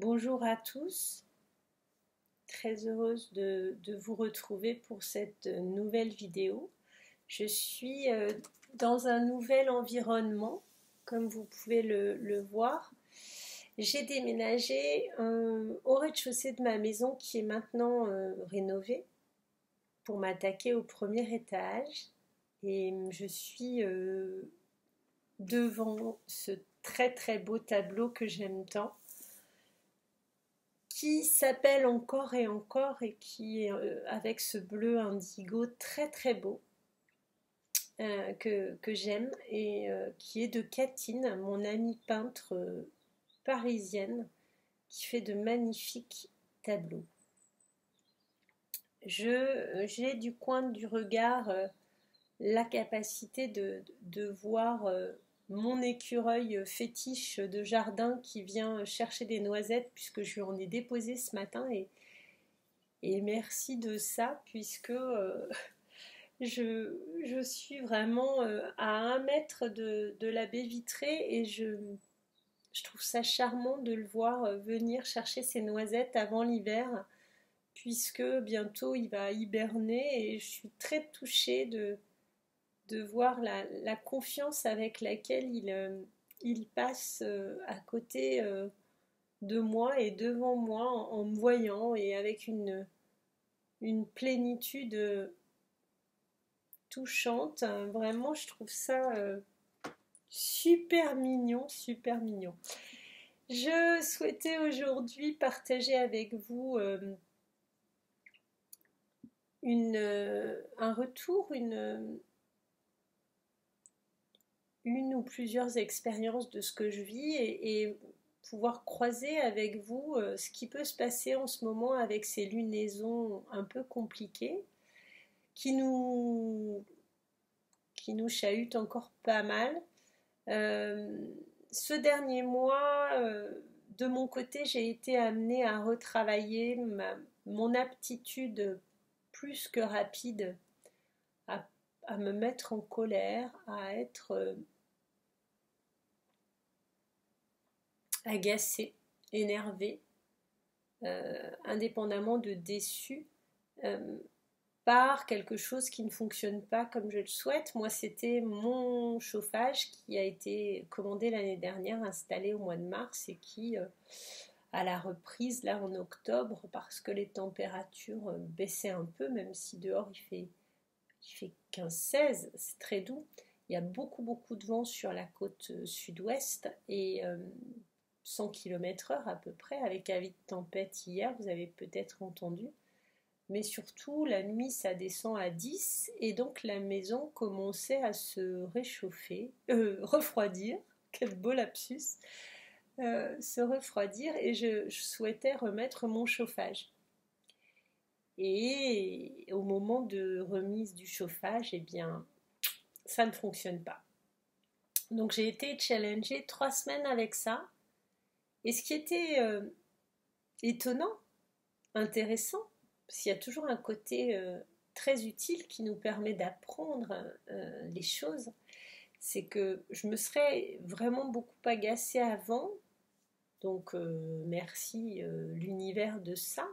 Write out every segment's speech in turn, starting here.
Bonjour à tous, très heureuse de vous retrouver pour cette nouvelle vidéo. Je suis dans un nouvel environnement, comme vous pouvez le voir. J'ai déménagé au rez-de-chaussée de ma maison qui est maintenant rénovée pour m'attaquer au premier étage. Et je suis devant ce très très beau tableau que j'aime tant, qui s'appelle Encore et encore et qui est avec ce bleu indigo très très beau que j'aime et qui est de Catine, mon amie peintre parisienne qui fait de magnifiques tableaux. J'ai du coin du regard la capacité de voir mon écureuil fétiche de jardin qui vient chercher des noisettes puisque je lui en ai déposé ce matin et merci de ça puisque je suis vraiment à 1 mètre de la baie vitrée et je trouve ça charmant de le voir venir chercher ses noisettes avant l'hiver puisque bientôt il va hiberner et je suis très touchée de voir la confiance avec laquelle il passe à côté de moi et devant moi en me voyant et avec une plénitude touchante. Vraiment, je trouve ça super mignon, super mignon. Je souhaitais aujourd'hui partager avec vous un retour, une ou plusieurs expériences de ce que je vis et pouvoir croiser avec vous ce qui peut se passer en ce moment avec ces lunaisons un peu compliquées qui nous, qui nous chahutent encore pas mal. Euh, Ce dernier mois, de mon côté, j'ai été amenée à retravailler mon aptitude plus que rapide à, à me mettre en colère, à être agacée, énervée, indépendamment de déçue euh, par quelque chose qui ne fonctionne pas comme je le souhaite. Moi, c'était mon chauffage qui a été commandé l'année dernière, installé au mois de mars et qui, à la reprise, là en octobre, parce que les températures baissaient un peu, même si dehors il fait 15-16, c'est très doux. Il y a beaucoup, beaucoup de vent sur la côte sud-ouest et 100 km/h à peu près, avec avis de tempête hier, vous avez peut-être entendu. Mais surtout, la nuit, ça descend à 10 et donc la maison commençait à se réchauffer, refroidir, quel beau lapsus, se refroidir et je souhaitais remettre mon chauffage. Et au moment de remise du chauffage, eh bien, ça ne fonctionne pas. Donc j'ai été challengée 3 semaines avec ça. Et ce qui était étonnant, intéressant, parce qu'il y a toujours un côté très utile qui nous permet d'apprendre les choses, c'est que je me serais vraiment beaucoup agacée avant, donc merci l'univers de ça,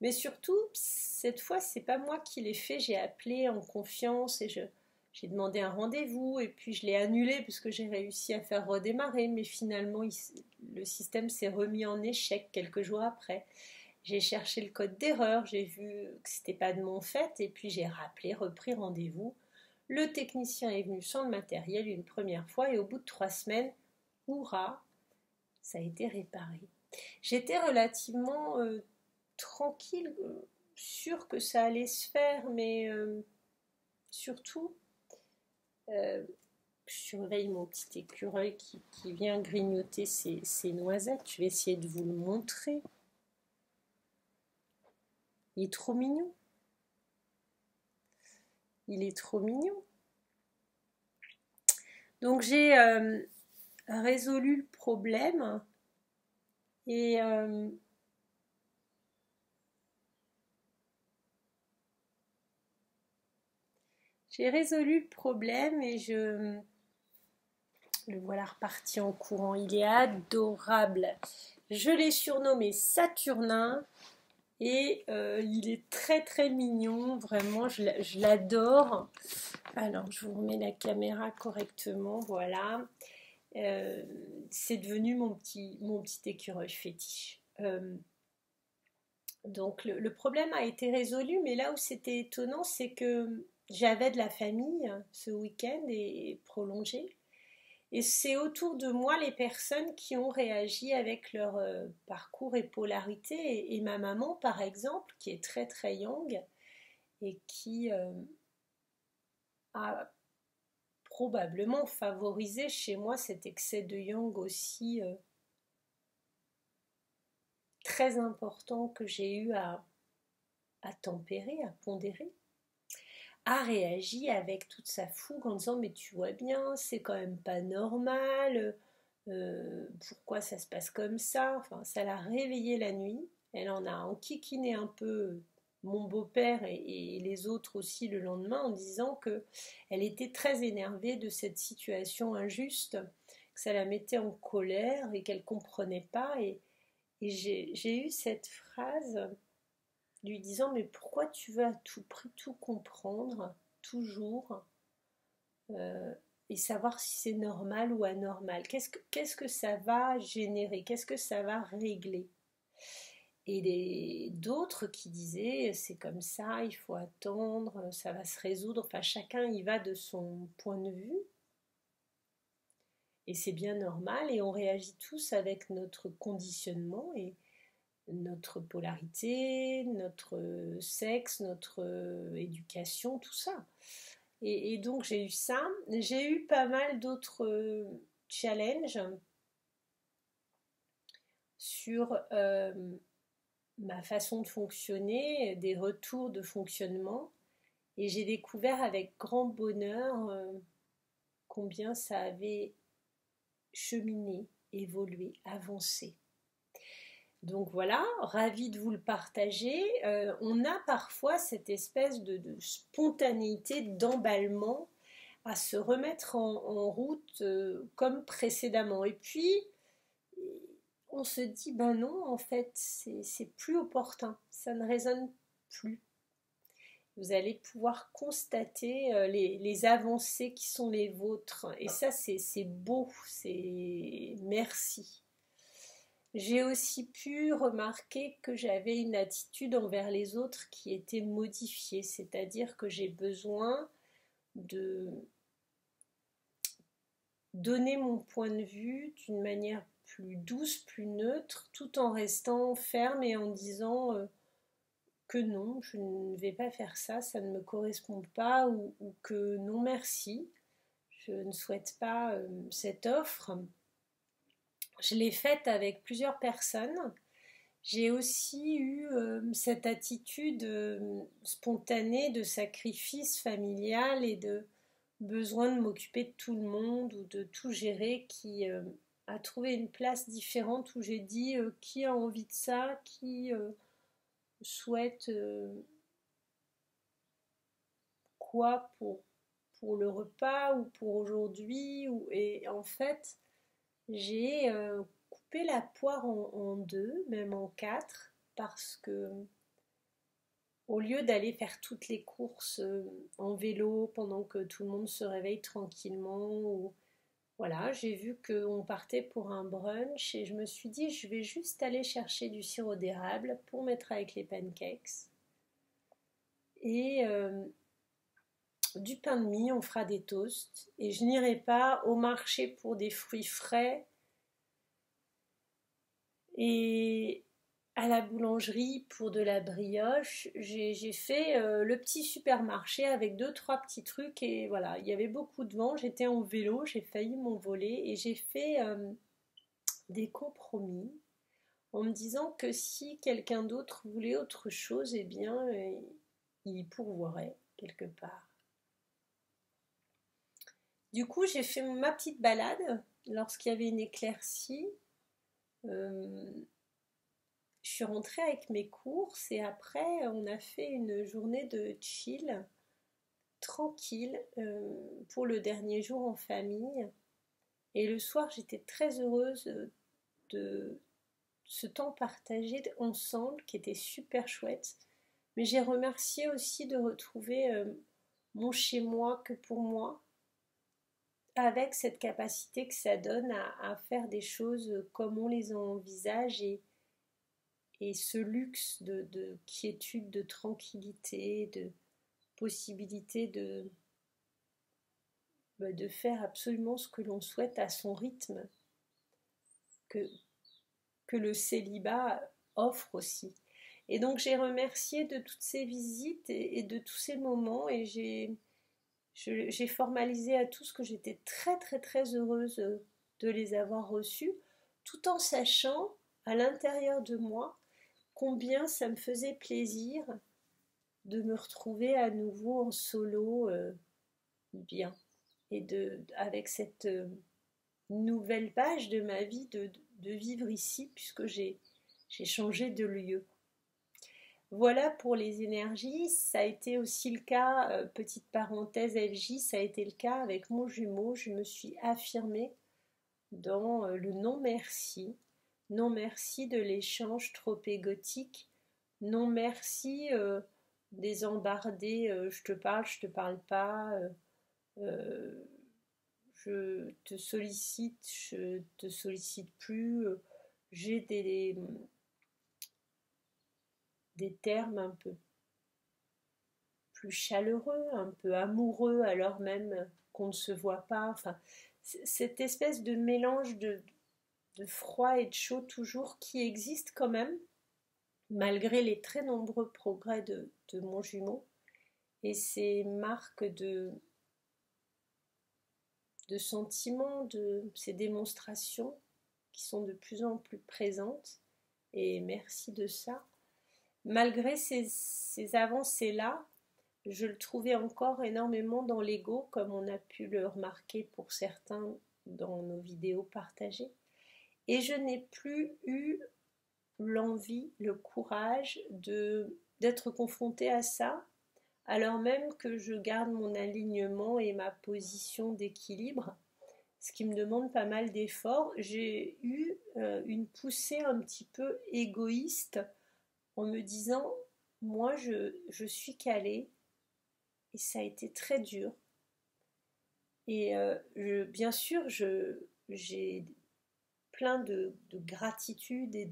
mais surtout cette fois c'est pas moi qui l'ai fait, j'ai appelé en confiance et j'ai demandé un rendez-vous et puis je l'ai annulé parce que j'ai réussi à faire redémarrer, mais finalement le système s'est remis en échec quelques jours après. J'ai cherché le code d'erreur, j'ai vu que c'était pas de mon fait et puis j'ai rappelé, repris rendez-vous. Le technicien est venu sans le matériel une première fois et au bout de 3 semaines, hurrah, ça a été réparé. J'étais relativement tranquille, sûre que ça allait se faire, mais surtout, je surveille mon petit écureuil qui vient grignoter ses noisettes. Je vais essayer de vous le montrer. Il est trop mignon. Il est trop mignon. Donc j'ai résolu le problème et j'ai résolu le problème et Le voilà reparti en courant. Il est adorable. Je l'ai surnommé Saturnin et il est très très mignon. Vraiment, je l'adore. Alors, je vous remets la caméra correctement. Voilà. C'est devenu mon petit écureuil fétiche. Donc, le problème a été résolu, mais là où c'était étonnant, c'est que j'avais de la famille ce week-end et prolongé. Et c'est autour de moi les personnes qui ont réagi avec leur parcours et polarité. Et ma maman, par exemple, qui est très très young et qui a probablement favorisé chez moi cet excès de yang aussi très important que j'ai eu à tempérer, à pondérer, a réagi avec toute sa fougue en disant mais tu vois bien, c'est quand même pas normal, pourquoi ça se passe comme ça, enfin ça l'a réveillée la nuit, elle en a enquiquiné un peu mon beau-père et les autres aussi le lendemain en disant que elle était très énervée de cette situation injuste, que ça la mettait en colère et qu'elle comprenait pas et j'ai eu cette phrase lui disant mais pourquoi tu veux à tout prix tout comprendre toujours et savoir si c'est normal ou anormal, qu'est-ce que ça va générer, qu'est-ce que ça va régler, et d'autres qui disaient c'est comme ça, il faut attendre, ça va se résoudre, enfin chacun y va de son point de vue et c'est bien normal et on réagit tous avec notre conditionnement et notre polarité, notre sexe, notre éducation, tout ça. Et donc j'ai eu ça. J'ai eu pas mal d'autres challenges sur ma façon de fonctionner, des retours de fonctionnement. Et j'ai découvert avec grand bonheur combien ça avait cheminé, évolué, avancé. Donc voilà, ravie de vous le partager. On a parfois cette espèce de spontanéité, d'emballement à se remettre en route comme précédemment. Et puis, on se dit, ben non, en fait, c'est plus opportun, ça ne résonne plus. Vous allez pouvoir constater les avancées qui sont les vôtres. Et ça, c'est beau, c'est merci. J'ai aussi pu remarquer que j'avais une attitude envers les autres qui était modifiée, c'est-à-dire que j'ai besoin de donner mon point de vue d'une manière plus douce, plus neutre, tout en restant ferme et en disant que non, je ne vais pas faire ça, ça ne me correspond pas, ou que non merci, je ne souhaite pas cette offre. Je l'ai faite avec plusieurs personnes. J'ai aussi eu cette attitude spontanée de sacrifice familial et de besoin de m'occuper de tout le monde ou de tout gérer qui a trouvé une place différente où j'ai dit qui a envie de ça, qui souhaite quoi pour le repas ou pour aujourd'hui. Et en fait, j'ai coupé la poire en deux, même en quatre, parce que au lieu d'aller faire toutes les courses en vélo pendant que tout le monde se réveille tranquillement, voilà, j'ai vu qu'on partait pour un brunch et je me suis dit je vais juste aller chercher du sirop d'érable pour mettre avec les pancakes et du pain de mie, on fera des toasts et je n'irai pas au marché pour des fruits frais et à la boulangerie pour de la brioche. J'ai fait le petit supermarché avec deux trois petits trucs et voilà, il y avait beaucoup de vent, j'étais en vélo, j'ai failli m'envoler et j'ai fait des compromis en me disant que si quelqu'un d'autre voulait autre chose, eh bien il pourvoirait quelque part. Du coup, j'ai fait ma petite balade lorsqu'il y avait une éclaircie. Je suis rentrée avec mes courses et après on a fait une journée de chill tranquille pour le dernier jour en famille Et le soir, j'étais très heureuse de ce temps partagé ensemble qui était super chouette. Mais j'ai remercié aussi de retrouver mon chez-moi que pour moi, avec cette capacité que ça donne à faire des choses comme on les envisage et ce luxe de quiétude, de tranquillité, de possibilité de faire absolument ce que l'on souhaite à son rythme, que, que le célibat offre aussi. Et donc j'ai remercié de toutes ces visites et de tous ces moments et j'ai formalisé à tous que j'étais très très très heureuse de les avoir reçus, tout en sachant à l'intérieur de moi combien ça me faisait plaisir de me retrouver à nouveau en solo bien et avec cette nouvelle page de ma vie de vivre ici puisque j'ai changé de lieu. Voilà pour les énergies, ça a été aussi le cas, petite parenthèse FJ, ça a été le cas avec mon jumeau, je me suis affirmée dans le non merci, non merci de l'échange trop égotique, non merci des embardés, je te parle pas, je te sollicite, je te sollicite plus, j'ai des termes un peu plus chaleureux, un peu amoureux, alors même qu'on ne se voit pas. Enfin, cette espèce de mélange de froid et de chaud toujours qui existe quand même, malgré les très nombreux progrès de mon jumeau. Et ces marques de sentiments, de ces démonstrations qui sont de plus en plus présentes. Et merci de ça. Malgré ces avancées-là, je le trouvais encore énormément dans l'ego, comme on a pu le remarquer pour certains dans nos vidéos partagées. Et je n'ai plus eu l'envie, le courage d'être confrontée à ça, alors même que je garde mon alignement et ma position d'équilibre, ce qui me demande pas mal d'efforts. J'ai eu une poussée un petit peu égoïste en me disant, moi je suis calée, et ça a été très dur. Et bien sûr, j'ai plein de gratitude et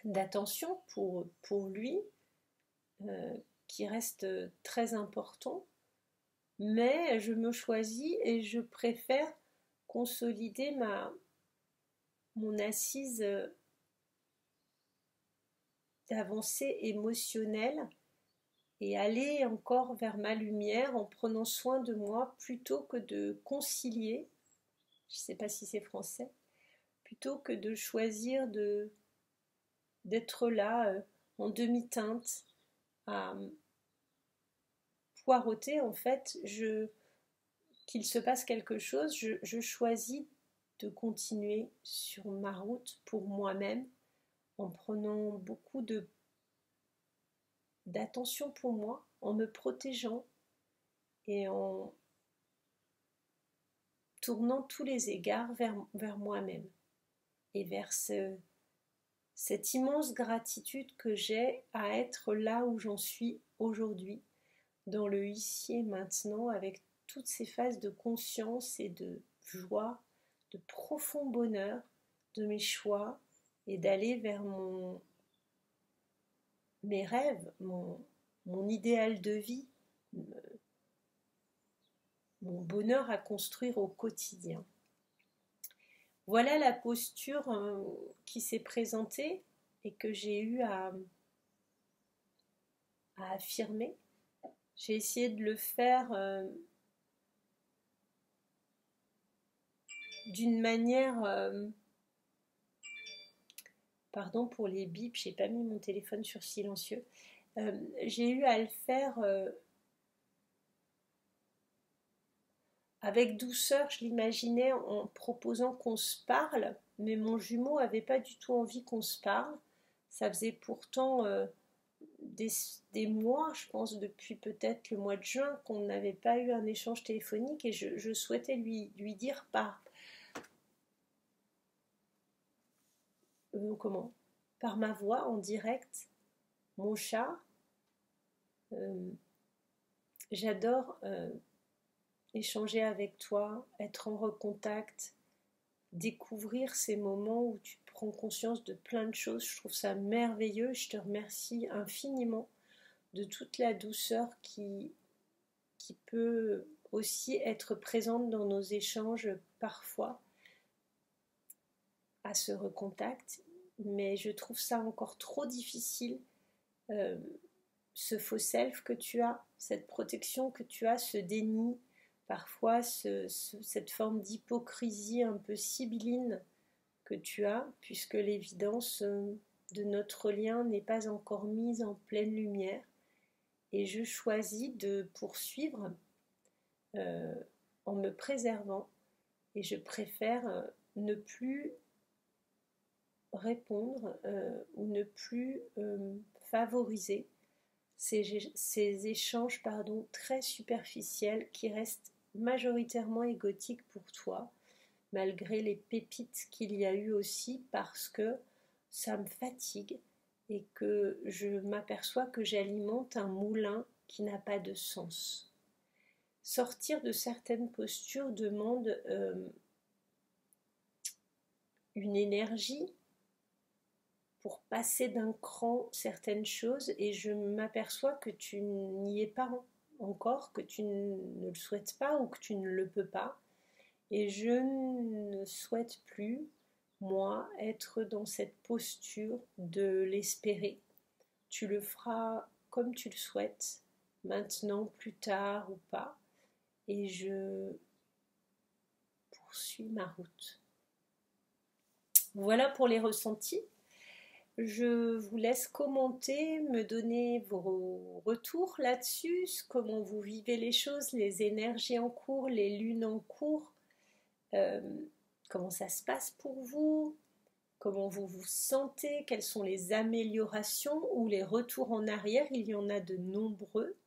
d'attention pour lui, qui reste très important. Mais je me choisis et je préfère consolider mon assise d'avancée émotionnelle et aller encore vers ma lumière en prenant soin de moi plutôt que de concilier, je ne sais pas si c'est français, plutôt que de choisir d'être là en demi-teinte à poireauter en fait, qu'il se passe quelque chose, je choisis de continuer sur ma route pour moi-même en prenant beaucoup d'attention pour moi, en me protégeant et en tournant tous les égards vers moi-même et vers cette immense gratitude que j'ai à être là où j'en suis aujourd'hui, dans le ici et maintenant, avec toutes ces phases de conscience et de joie, de profond bonheur de mes choix et d'aller vers mes rêves, mon idéal de vie, mon bonheur à construire au quotidien. Voilà la posture qui s'est présentée et que j'ai eu à affirmer. J'ai essayé de le faire d'une manière... pardon pour les bips, j'ai pas mis mon téléphone sur silencieux. J'ai eu à le faire avec douceur, je l'imaginais en proposant qu'on se parle, mais mon jumeau avait pas du tout envie qu'on se parle. Ça faisait pourtant des mois, je pense depuis peut-être le mois de juin, qu'on n'avait pas eu un échange téléphonique et je souhaitais lui dire par ma voix en direct, mon chat, j'adore échanger avec toi, être en recontact, découvrir ces moments où tu prends conscience de plein de choses. Je trouve ça merveilleux. Je te remercie infiniment de toute la douceur qui peut aussi être présente dans nos échanges parfois à ce recontact. Mais je trouve ça encore trop difficile, ce faux self que tu as, cette protection que tu as, ce déni, parfois cette forme d'hypocrisie un peu sibylline que tu as, puisque l'évidence de notre lien n'est pas encore mise en pleine lumière. Et je choisis de poursuivre en me préservant, et je préfère ne plus répondre ou ne plus favoriser ces échanges très superficiels qui restent majoritairement égotiques pour toi, malgré les pépites qu'il y a eu aussi, parce que ça me fatigue et que je m'aperçois que j'alimente un moulin qui n'a pas de sens. Sortir de certaines postures demande une énergie pour passer d'un cran certaines choses, et je m'aperçois que tu n'y es pas encore, que tu ne le souhaites pas ou que tu ne le peux pas, et je ne souhaite plus, moi, être dans cette posture de l'espérer. Tu le feras comme tu le souhaites, maintenant, plus tard ou pas, et je poursuis ma route. Voilà pour les ressentis. Je vous laisse commenter, me donner vos retours là-dessus, comment vous vivez les choses, les énergies en cours, les lunes en cours, comment ça se passe pour vous, comment vous vous sentez, quelles sont les améliorations ou les retours en arrière, il y en a de nombreux.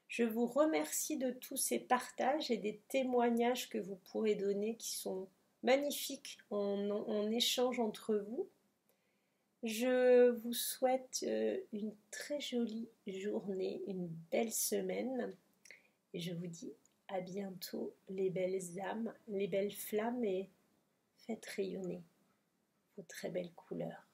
Je vous remercie de tous ces partages et des témoignages que vous pourrez donner qui sont magnifiques en échange entre vous. Je vous souhaite une très jolie journée, une belle semaine, et je vous dis à bientôt les belles âmes, les belles flammes, et faites rayonner vos très belles couleurs.